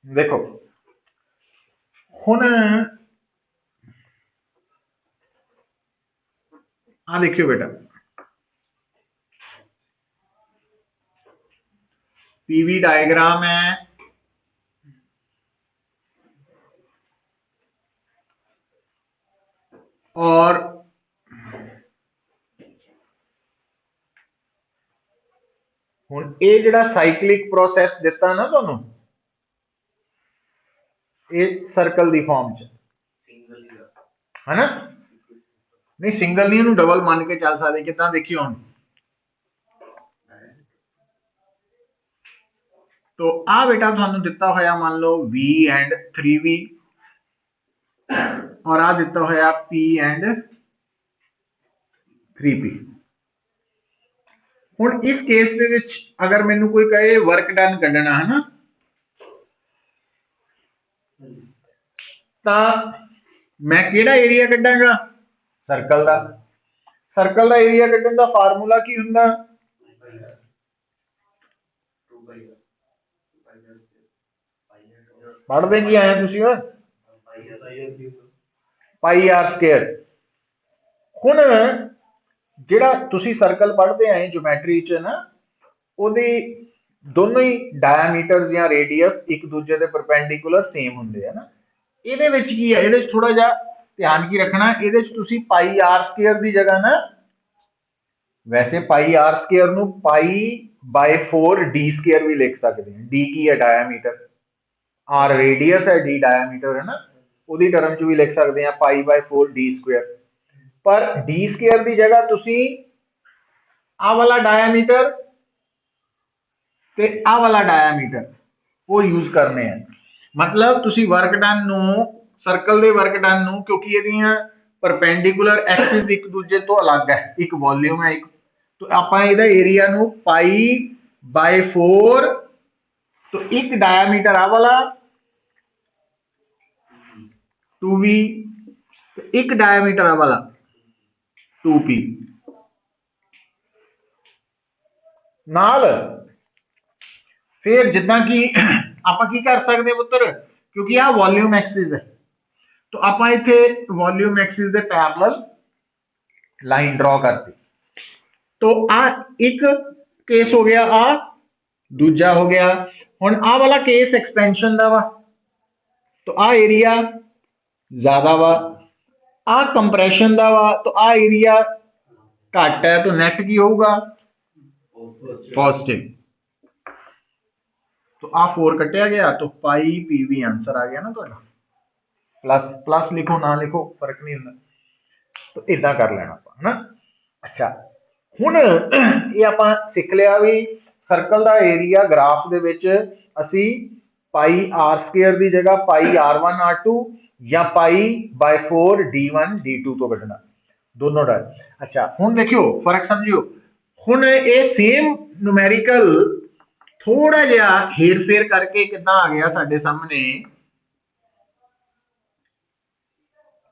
देखो हुण आ देखियो बेटा, पीवी डायग्राम है, और हुण ये जिहड़ा साइक्लिक प्रोसैस दिता ना तुहानूं, ये सर्कल दी फॉर्म च है ना। नहीं सिंगल नहीं, इहनूं डबल मान के चल सकदे। किदां देखियो हुण, तो आ बेटा तुहानूं दिता होया मान लो V एंड 3V, और आ दिता होया P एंड 3P। हुण इस केस दे विच अगर मैनूं कोई कहे वर्क डन कढना है ना, तां मैं किहड़ा एरिया कढांगा? सर्कल दा। सर्कल दा एरिया कढण दा फार्मूला की हुंदा? पढ़दे की आए तुसीं ओए? पाई आर स्केयर। हुण जिहड़ा तुसीं सर्कल पढ़दे आए ज्योमैट्री च ना, ਉਹਦੇ ਦੋਨੋਂ ਹੀ ਡਾਇਆਮੀਟਰਸ ਜਾਂ ਰੇਡੀਅਸ ਇੱਕ ਦੂਜੇ ਦੇ ਪਰਪੈਂਡੀਕੂਲਰ ਸੇਮ ਹੁੰਦੇ ਆ ਨਾ। ਇਹਦੇ ਵਿੱਚ ਕੀ ਹੈ, ਇਹਦੇ ਵਿੱਚ ਥੋੜਾ ਜਿਹਾ ਧਿਆਨ ਕੀ ਰੱਖਣਾ, ਇਹਦੇ ਵਿੱਚ ਤੁਸੀਂ ਪਾਈ ਆਰ ਸਕੁਅਰ ਦੀ ਜਗ੍ਹਾ ਨਾ, ਵੈਸੇ ਪਾਈ ਆਰ ਸਕੁਅਰ ਨੂੰ ਪਾਈ ਬਾਈ 4 ਡੀ ਸਕੁਅਰ ਵੀ ਲਿਖ ਸਕਦੇ ਹਾਂ। ਡੀ ਕੀ ਹੈ? ਡਾਇਆਮੀਟਰ। ਆਰ ਰੇਡੀਅਸ ਹੈ, ਡੀ ਡਾਇਆਮੀਟਰ ਹੈ ਨਾ, ਉਹਦੀ ਟਰਮ ਚ ਵੀ ਲਿਖ ਸਕਦੇ ਹਾਂ ਪਾਈ ਬਾਈ 4 ਡੀ ਸਕੁਅਰ। ਪਰ ਡੀ ਸਕੁਅਰ ਦੀ ਜਗ੍ਹਾ ਤੁਸੀਂ ਆਹ ਵਾਲਾ ਡਾਇਆਮੀਟਰ ਤੇ ਆਹ ਵਾਲਾ ਡਾਇਆਮੀਟਰ ਉਹ ਯੂਜ਼ ਕਰਨੇ ਆ। मतलब तुसी वर्क डन नू, सर्कल दे वर्क डन नू, क्योंकि ਇਹਦੀਆਂ परपेंडिकुलर एक्सिस एक दूजे तो अलग है, एक वॉल्यूम है, एक तो ਆਪਾਂ ਇਹਦਾ ਏਰੀਆ ਨੂੰ ਪਾਈ ਬਾਈ 4, तो एक डायमीटर आ वाला 2v, एक डायमीटर आ वाला 2p नाल फिर जिदा कि आप की कर सकते पुत्र, क्योंकि आ वॉल्यूम एक्सिस है, तो आप इथे वॉल्यूम एक्सिस दे पैरेलल लाइन ड्रॉ करती। तो आ एक केस हो गया, आ दूजा हो गया। हुण आ वाला केस एक्सपेंशन दा वा, तो आ एरिया ज्यादा वा। आ कंप्रेशन दा वा, तो आ एरिया घट है, तो नैट की होगा? पॉजिटिव। तो आ 4 कटिया गया, तो पाई पीवी आंसर आ गया ना तो। प्लस प्लस लिखो ना लिखो फर्क नहीं होता, तो इदा कर लेना है ना। अच्छा हुण ये आपां सीख लिया भी सर्कल का एरिया ग्राफ दे विच असी पाई आर स्केयर की जगह पाई R1 R2 या पाई बाय 4 D1 D2 तो कढ़ना, दोनों डर। अच्छा हुण देखियो फर्क समझियो, हुण ये सेम न्यूमेरिकल थोड़ा जिहा हेर फेर करके कितना आ गया साडे सामने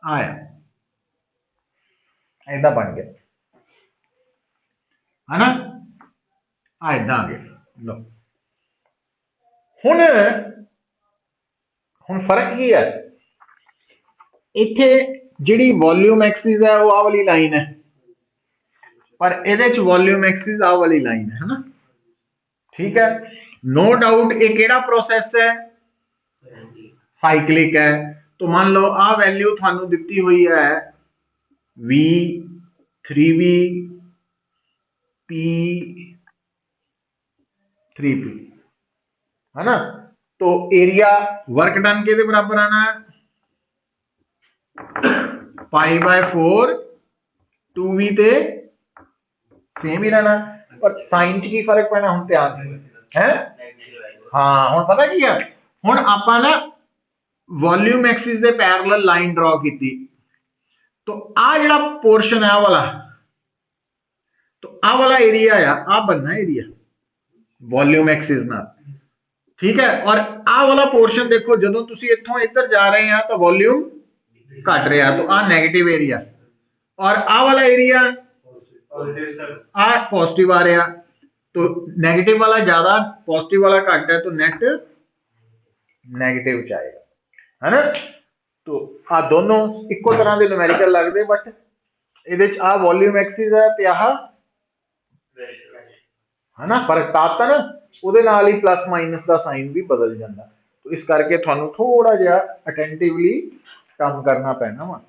आया, ऐदा बन गया है ना, ऐदा आ गया। लो हुण हुण फर्क की है, इत्थे जिहड़ी वॉल्यूम एक्सिस है वो आ वाली लाइन है, पर इहदे च वॉल्यूम एक्सिस आ वाली लाइन है ना, ठीक है। नो डाउट ये केड़ा प्रोसेस है? साइक्लिक है। तो मान लो आ वैल्यू थानू दिती हुई है V 3V P 3P है ना, तो एरिया वर्क डन के बराबर आना है पाई बाय 4 2V ते सेम ही रहना, पर साइन च की फर्क पैना हुण ध्यान है। हाँ हुण पता की है, हुण आपां ना वॉल्यूम एक्सिस दे पैरेलल लाइन ड्रॉ की, तो आ जिहड़ा पोर्शन है वाला, तो आ वाला एरिया आ बनना एरिया वॉल्यूम एक्सिस ना, ठीक है। और आ वाला पोर्शन देखो जो तुम इथों इधर जा रहे हैं तो वॉल्यूम घट रहा, तो आ नैगेटिव एरिया, और आ वाला एरिया आ पॉजिटिव आ रहा, तो नैगेटिव वाला ज्यादा पॉजिटिव वाला घट है, तो नैट नेगेटिव च आएगा, है ना। तो आ दोनों इको तरह के न्यूमेरिकल लगते, बट ये आ वॉल्यूम एक्सिस है ते आह है ना, फर्क पाता ना, ਉਹਦੇ ਨਾਲ ही प्लस माइनस का साइन भी बदल जाता। तो इस करके थानू थोड़ा जिहा अटेंटिवली काम करना पैना वा।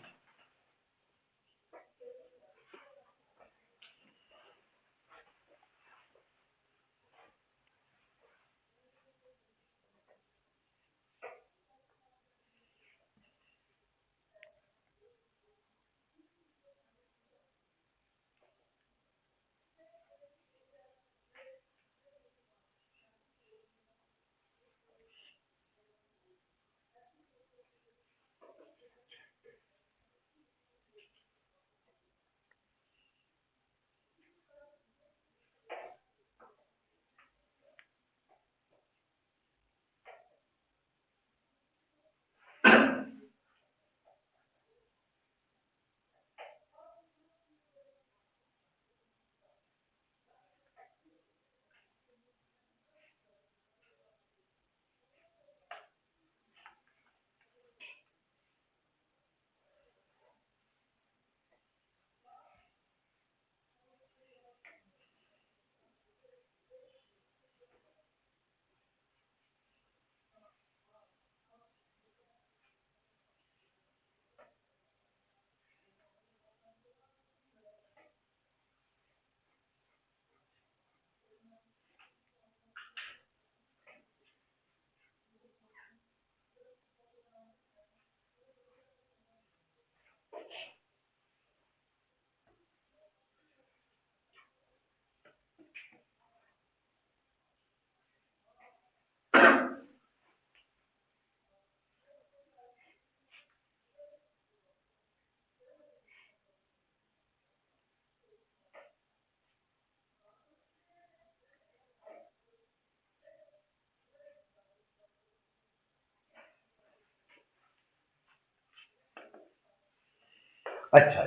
अच्छा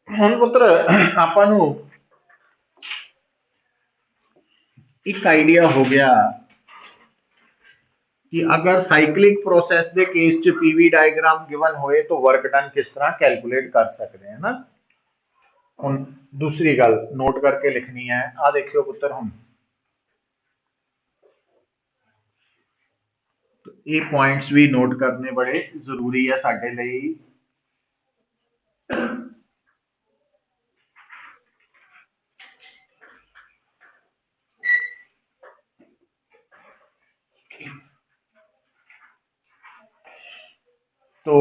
हुण पुत्र आपां नू एक आइडिया हो गया कि अगर साइक्लिक प्रोसेस के केस च पीवी डायग्राम गिवन होए तो वर्क डन किस तरह कैलकुलेट कर सकते हैं ना। हुण दूसरी गल नोट करके लिखनी है, आ देखियो पुत्र, हुण तो ये पॉइंट्स भी नोट करने बड़े जरूरी है साडे लई। तो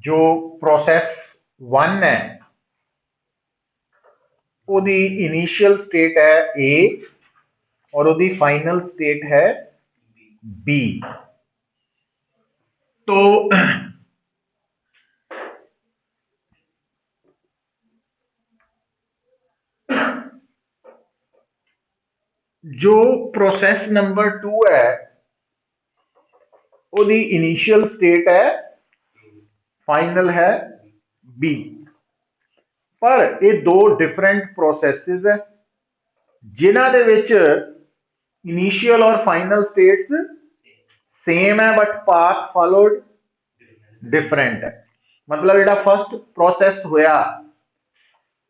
जो प्रोसेस 1 है ओदी इनिशियल स्टेट है ए और ओदी फाइनल स्टेट है बी। तो जो प्रोसेस नंबर 2 है ओदी इनिशियल स्टेट है फाइनल है बी, पर ये दो डिफरेंट प्रोसेसेस है जिन्हां दे विच इनिशियल और फाइनल स्टेट्स सेम है बट पाथ फॉलोड डिफरेंट है। मतलब जिहड़ा फर्स्ट प्रोसेस होया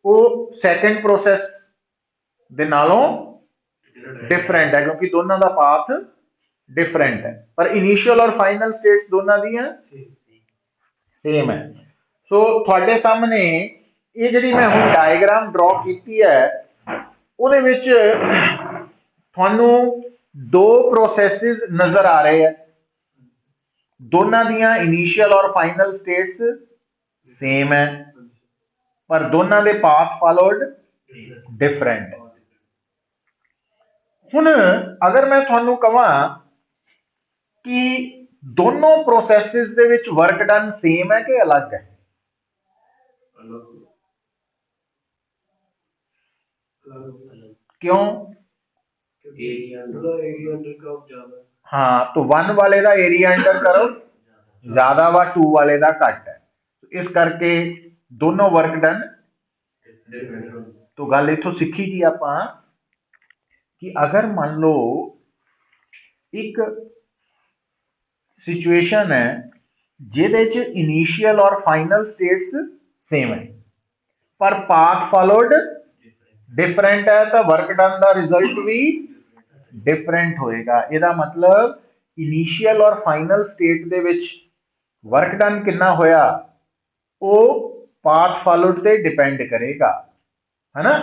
वो सैकेंड प्रोसेस दे नालों डिफरेंट है क्योंकि दोनों का पाथ डिफरेंट है, पर इनिशियल और फाइनल स्टेट्स दोनों दी सेम है। सो थोड़े सामने ये जी मैं हुण डायग्राम ड्रॉ की है उहदे विच तुहानू दो प्रोसेसेस नजर आ रहे हैं, दोनों दियां इनिशियल और फाइनल स्टेट्स सेम है पर दोनों के पाथ फॉलोड डिफरेंट है। हुण अगर मैं तुहानू कहां कि दोनों processes they which work done same है कि अलग है, क्यों? हाँ, तो 1 वाले का एरिया अंडर करो ज्यादा वा 2 वाले का घट है, तो इस करके दोनों वर्क डन। तो गल इथों सीखी जी आपां कि अगर मान लो एक सिचुएशन है जिहदे च इनिशियल और फाइनल स्टेट्स सेम है पर पाथ फॉलोड डिफरेंट है, तो वर्क डन का रिजल्ट भी डिफरेंट होएगा। ਇਹਦਾ मतलब इनिशियल और फाइनल स्टेट ਦੇ ਵਿੱਚ वर्क डन कितना होया वो पाथ फॉलोड ते डिपेंड करेगा, है ना।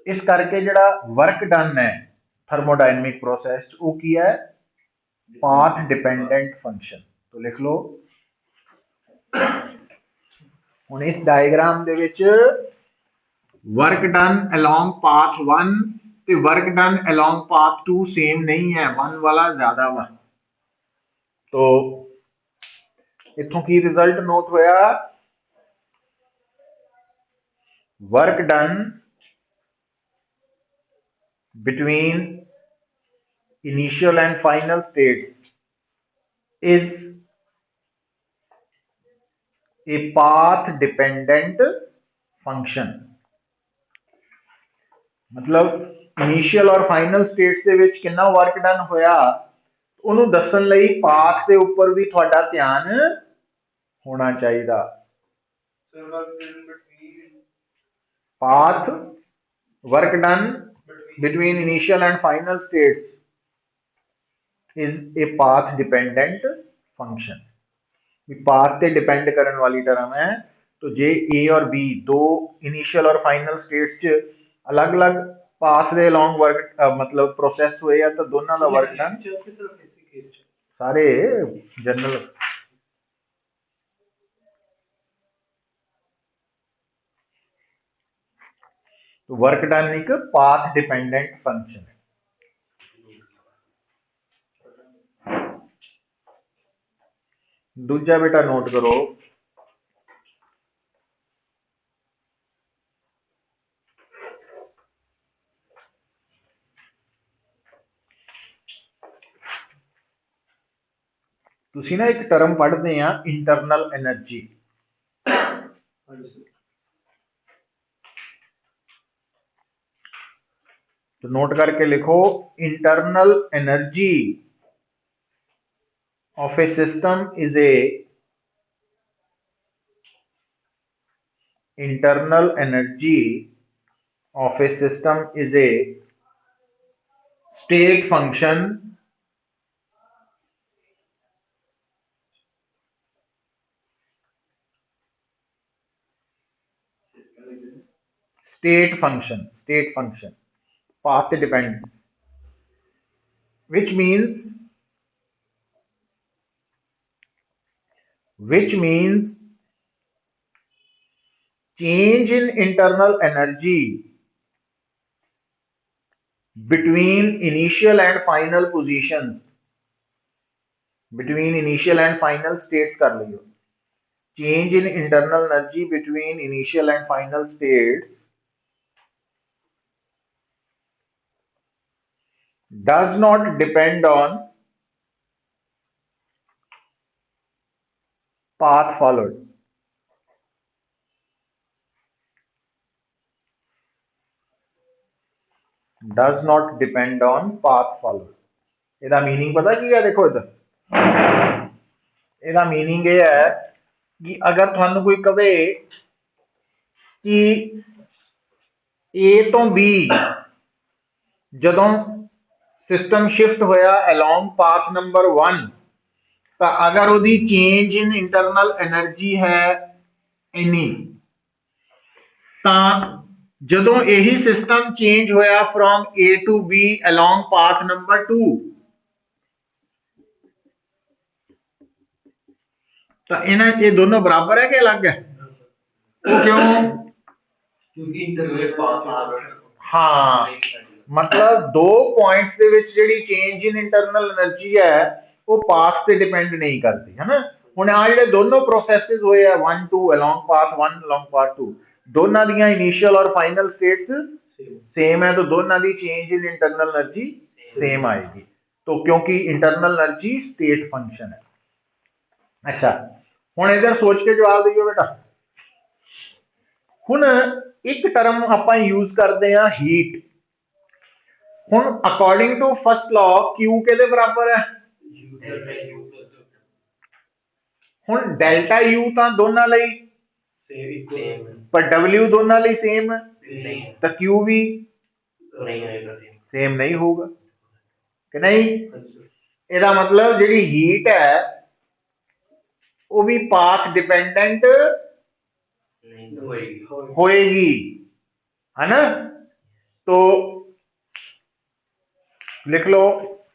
इस करके जिहड़ा वर्क डन है थर्मोडायनेमिक प्रोसेस वो की है पाथ डिपेंडेंट फंक्शन। तो लिख लो हुण इस diagram they which work done along path 1 ते work done along path 2 same नहीं है, 1 वाला ज्यादा वा। तो इथों की रिजल्ट नोट होया work done between initial and final states is a path dependent function. मतलब इनिशियल और फाइनल स्टेट्स दे विच कितना वर्क डन होया उन्होंने दसन लई पाथ के उपर भी थोड़ा ध्यान होना चाहिए। Path work done between initial and final states is a path dependent function. Path पे डिपेंड करने वाली टर्म है। तो जे ए और बी दो इनिशियल और फाइनल स्टेट्स च अलग अलग पाथ दे अलोंग वर्क मतलब प्रोसेस हुए या तो दोनों का वर्क डन सारे जनरल। तो वर्क डन एक पाथ डिपेंडेंट फंक्शन है। दूजा बेटा नोट करो तुसी ना एक टर्म पढ़ते हैं इंटरनल एनर्जी। तो नोट करके लिखो internal energy of A system is a internal energy of a system is a state function path dependent, which means change in internal energy between initial and final positions, between initial and final states कर लियो। change in internal energy between initial and final states does not depend on path followed। does not depend on path followed। ਇਹਦਾ meaning पता की है? देखो इधर ਇਹਦਾ meaning ये है कि अगर थानू कोई कहे कि ए तो बी जदों सिस्टम शिफ्ट होया अलोंग पाथ नंबर 1 तो अगर उसकी चेंज इन इंटरनल एनर्जी है इन्नी तो जदों यही सिस्टम चेंज होया from A to B along path number 2 तो इन्हें ये दोनों बराबर है कि अलग है? क्यों? क्योंकि इंटरनल पाथ हाँ मतलब दो points they which JD change in internal energy है वो पाथ पे डिपेंड नहीं करती है ना। हुण आ जेडे दोनों प्रोसेसेस होए आ 1 2 अलोंग पाथ 1 अलोंग पाथ 2 दोनों दियां इनिशियल और फाइनल स्टेट्स सेम है तो दोनों दी change in internal energy same आएगी। तो क्योंकि इंटरनल एनर्जी स्टेट फंक्शन है। अच्छा हुण इधर सोच के जवाब दियो बेटा। हुण एक टर्म आपां यूज करते हैं हीट। ਹੁਣ according to first law Q ਕਿਹਦੇ ਬਰਾਬਰ ਹੈ? ਹੁਣ ਡੈਲਟਾ U ਤਾਂ ਦੋਨਾਂ ਲਈ ਪਰ W ਦੋਨਾਂ ਲਈ ਸੇਮ ਹੈ ਤਾਂ Q ਵੀ ਸੇਮ ਨਹੀਂ ਹੋਊਗਾ ਕਿ ਨਹੀਂ? ਇਹਦਾ ਮਤਲਬ ਜਿਹੜੀ ਹੀਟ ਹੈ ਉਹ ਵੀ ਪਾਥ डिपेंडेंट होएगी, है ना? तो लिख लो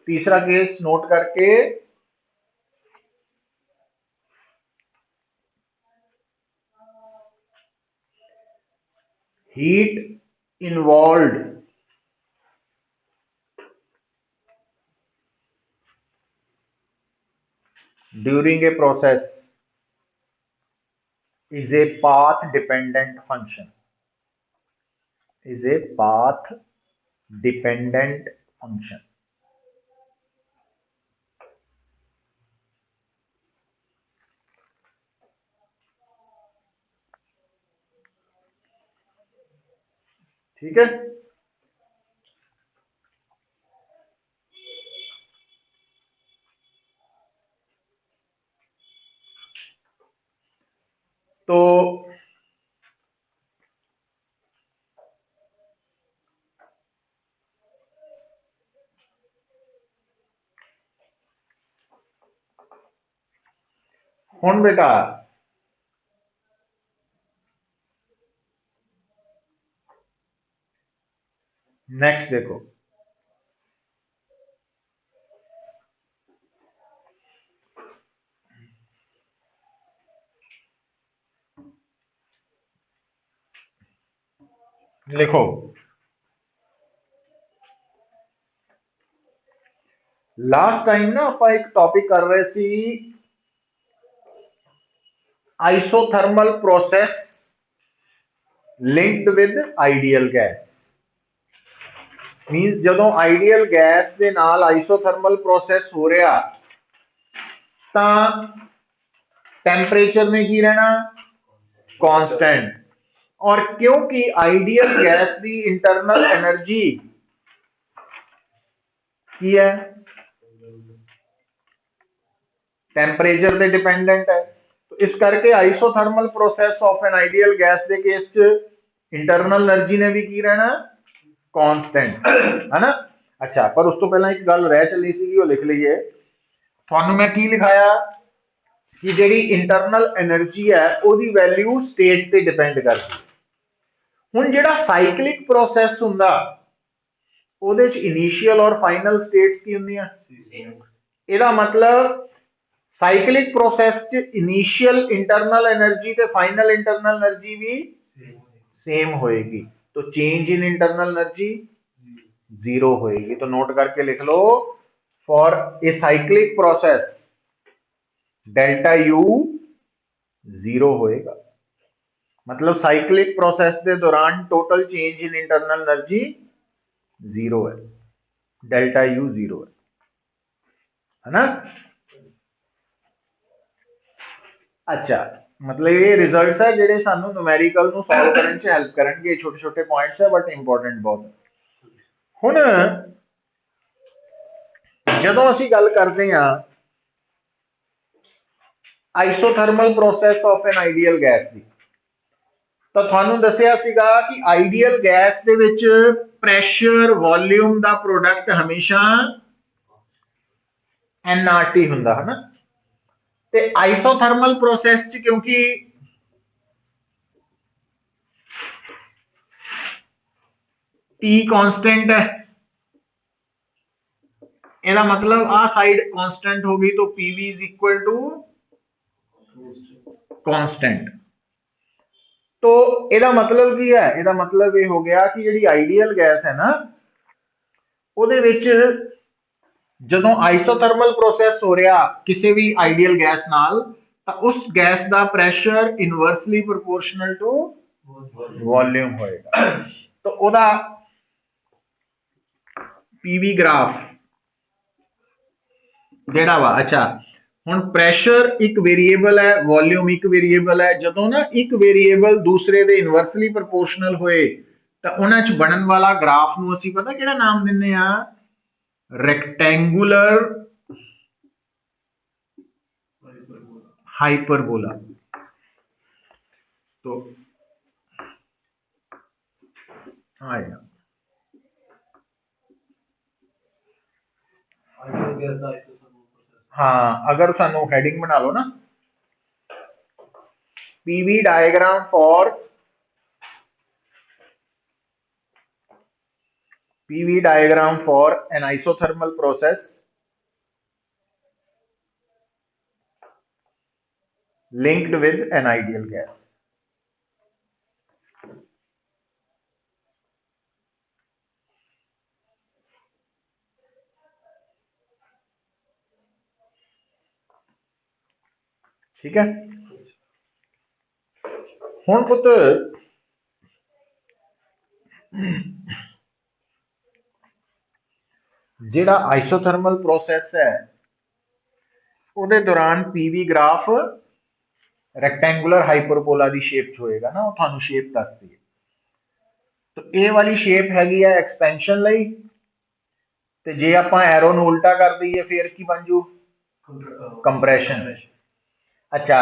तीसरा केस नोट करके, heat involved during a process is a path dependent function, is a path dependent function. ठीक है? तो हुण बेटा नेक्स्ट देखो, लिखो लास्ट टाइम ना आप एक टॉपिक कर रहे सी isothermal process linked with ideal gas. Means जदों आइडियल गैस दे नाल आइसोथर्मल प्रोसेस हो रहा तां टेंपरेचर ने की रहना कांस्टेंट, और क्योंकि आइडियल गैस दी इंटरनल एनर्जी की है टेंपरेचर ते डिपेंडेंट है, तो इस करके isothermal process of an ideal gas के केस च इंटरनल एनर्जी ने भी की रहना कांस्टेंट, है ना? अच्छा, पर उस तो पहला एक गल रह चली सी, वो लिख लीए। थानू मैं की लिखाया कि जिहड़ी इंटरनल एनर्जी है उसकी वैल्यू स्टेट ते डिपेंड करती है। हुण जिहड़ा साइक्लिक प्रोसेस हुंदा ਉਹਦੇ ਚ इनिशियल और फाइनल स्टेट्स की ਹੁੰਦੀਆਂ? ਇਹਦਾ मतलब साइक्लिक प्रोसेस च इनिशियल इंटरनल एनर्जी ते फाइनल इंटरनल एनर्जी भी सेम होएगी, तो change in internal energy zero होएगी। तो नोट करके लिख लो, for a cyclic process delta U zero होएगा, मतलब साइक्लिक प्रोसेस के दौरान total change in internal energy zero है, डेल्टा यू जीरो है ना? अच्छा, मतलब ये रिजल्ट्स है जेडे सानू न्यूमेरिकल नु सॉल्व करने च हेल्प करनगे। छोटे छोटे पॉइंट्स है बट इंपॉर्टेंट बहुत। हुण जदों असीं गल करदे हां isothermal process of an ideal gas की, तो थानू दसिया सीगा कि आइडियल गैस दे विच प्रैशर वॉल्यूम दा प्रोडक्ट हमेशा NRT हुंदा है ना? ते आइसोथर्मल प्रोसेस च क्योंकि T कांस्टेंट है, ਇਹਦਾ मतलब आ साइड कांस्टेंट हो गई, तो PV is equal to constant. तो ਇਹਦਾ मतलब की है? ਇਹਦਾ मतलब ये हो गया कि ਜਿਹੜੀ आइडियल गैस है ना ਉਹਦੇ ਵਿੱਚ ਜਦੋਂ आइसोथर्मल प्रोसेस हो रहा किसी भी आइडियल गैस नाल, तो उस गैस का pressure inversely proportional to volume होएगा। तो ਉਹਦਾ PV ग्राफ जेड़ा वा, अच्छा हुण प्रैशर एक वेरीएबल है, वॉल्यूम एक वेरीएबल है, जदों ना एक वेरीएबल दूसरे दे इनवर्सली प्रोपोर्शनल होए ਤਾਂ ਉਹਨਾਂ 'ਚ ਬਣਨ ਵਾਲਾ ਗ੍ਰਾਫ ਨੂੰ ਅਸੀਂ ਪਤਾ ਕਿਹੜਾ ਨਾਮ ਦਿੰਦੇ ਆ, ਰੈਕਟੈਂਗੂਲਰ हाइपरबोला। तो हाँ यार, हाँ अगर सानू हेडिंग बना लो ना, PV diagram for an isothermal process linked with an ideal gas। ठीक है, हुण पुत जिहड़ा आइसोथर्मल प्रोसैस है उहदे दौरान पीवी ग्राफ रैक्टेंगुलर हाइपरबोला की शेप च होएगा ना, वो तुहानू शेप दसदी है। तो ये वाली शेप हैगी है एक्सपेंशन लई, ते जे आपां एरो नूं उल्टा कर दईए फिर की बन जू, कंप्रैशन। अच्छा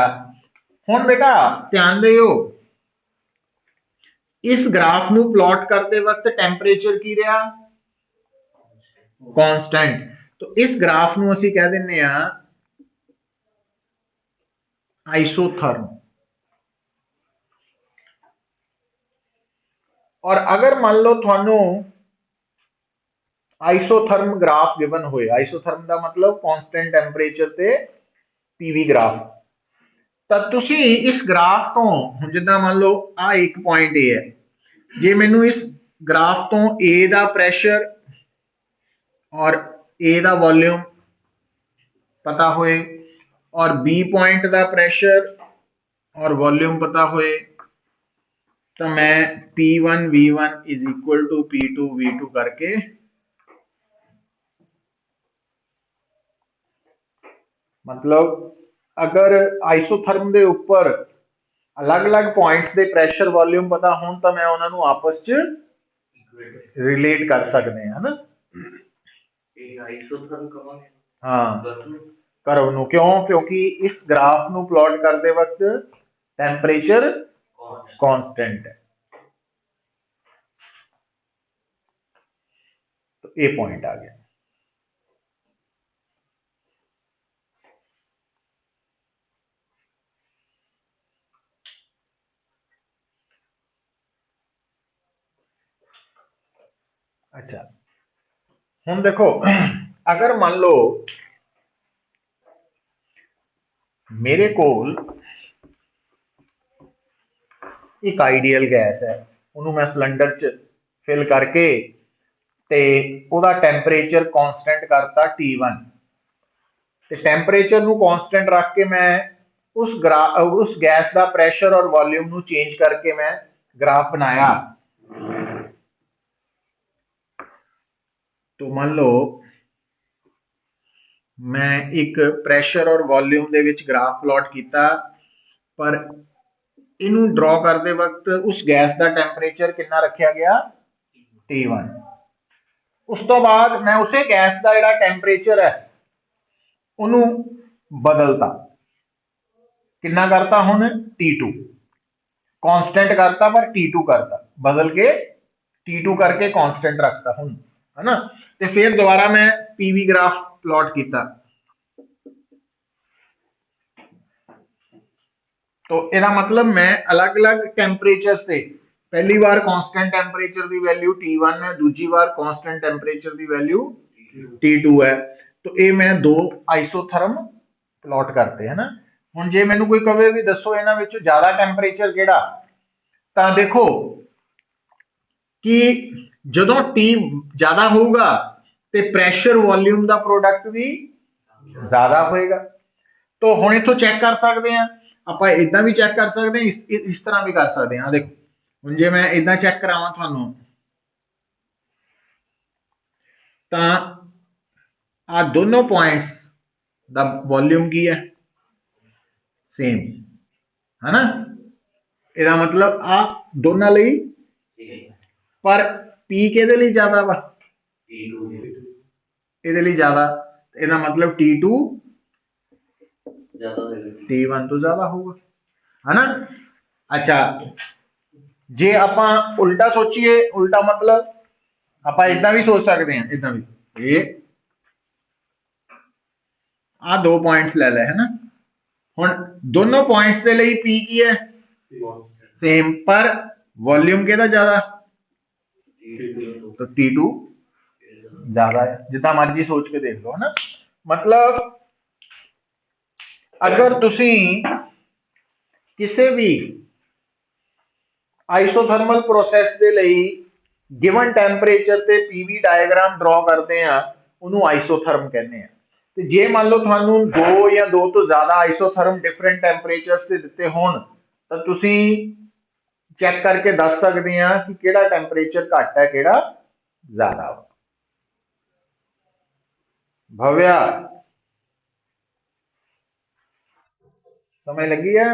हुण बेटा ध्यान दिओ, इस ग्राफ नूं प्लॉट करते वक्त टेंपरेचर की रहा, कांस्टेंट। तो इस ग्राफ नूं असीं कह दिंदे आ आइसोथर्म। और अगर मान लो थानू आइसोथर्म ग्राफ गिवन होए, आइसोथर्म का मतलब कांस्टेंट टेंपरेचर ते पीवी ग्राफ, तो तुसी इस ग्राफ तो हुण जिद्दां मान लो आ एक पॉइंट ए है, जे मैनू इस ग्राफ तो ए दा प्रेशर और ए दा वॉल्यूम पता होए और बी पॉइंट दा प्रेशर और वॉल्यूम पता होए, तो मैं P1 V1 is equal to P2 V2 करके मतलब अगर आइसोथर्म के उपर अलग अलग पॉइंट्स के प्रेशर वॉल्यूम पता हो तो मैं उन्होंने आपस च रिलेट कर सकते हैं ना। हाँ कर्व नूं, क्यों, क्योंकि इस ग्राफ नूं प्लॉट करते वक्त टेंपरेचर कांस्टेंट है। तो ये पॉइंट आ गया। अच्छा हुण देखो, अगर मान लो मेरे कोल एक आइडियल गैस है, उन्होंने मैं सिलेंडर च फिल करके ते उहदा टेंपरेचर कांस्टेंट करता T1, ते टेंपरेचर नूं कांस्टेंट रख के मैं उस गैस का प्रेशर और वॉल्यूम नूं चेंज करके मैं ग्राफ बनाया। तो मान लो मैं एक प्रेशर और volume they which graph plot किया, पर इनू ड्रॉ करते वक्त उस गैस का टेंपरेचर कितना रखा गया, T1। उस तो बाद मैं उसे गैस का जिहड़ा टेंपरेचर है उन्होंने बदलता, कितना करता हुण T2, कांस्टेंट करता पर T2 करता, बदल के T2 करके कांस्टेंट रखता हुण, है ना। तो फिर दोबारा मैं पीवी ग्राफ प्लॉट किया, तो यदा मतलब मैं अलग अलग टेंपरेचर से पहली बार कांस्टेंट टेंपरेचर की वैल्यू T1 है, दूसरी बार कांस्टेंट टेंपरेचर की वैल्यू T2 है। तो ये मैं दो आइसोथर्म प्लॉट करते हैं ना। हुण जे मैनू कोई कहे भी दसो इन्हां विचों ज्यादा टेंपरेचर किहड़ा, तां देखो कि जदों T ज्यादा होगा तो प्रेशर वॉल्यूम का प्रोडक्ट भी ज्यादा होएगा। तो हुण इत्थों चैक कर सकते हैं, ਆਪਾਂ इदा भी चैक कर सकते हैं, इस तरह भी कर सकते हैं। देखो हुण जे मैं इदा चैक करावां तुहानूं, तां आ दोनों पॉइंट्स दा वॉल्यूम की है, सेम है ना। इहदा मतलब आ दोनों लई पर पी के लिए ज्यादा वा, ਇਹਦੇ ਲਈ ज्यादा, ਇਹਦਾ मतलब T2 T1 ਤੋਂ ज्यादा होगा, है ना। अच्छा, जे ਆਪਾਂ उल्टा सोचिए, उल्टा मतलब ਆਪਾਂ इदा भी सोच सकते हैं, इदा भी ये आ 2 पॉइंट्स ले ले, है ना। हुण दोनों पॉइंट्स के लिए पी की है सेम, पर वॉल्यूम किहदा ज्यादा, तो T2 ज्यादा है, जितना मर्जी सोच के देख लो, है ना। मतलब अगर तुसी किसी भी आइसोथर्मल प्रोसैस के लिए गिवन टैंपरेचर ते पीवी डायग्राम ड्रॉ करते हैं, उन्होंने आइसोथर्म कहते हैं। तो जे मान लो थानू 2 या 2 तो ज्यादा आइसोथर्म डिफरेंट टैंपरेचर्स से दिते होन, तो तुसी चेक करके दस सकते हैं कि केड़ा टैंपरेचर घट है, केड़ा ज्यादा। भव्या, समझ लगी है?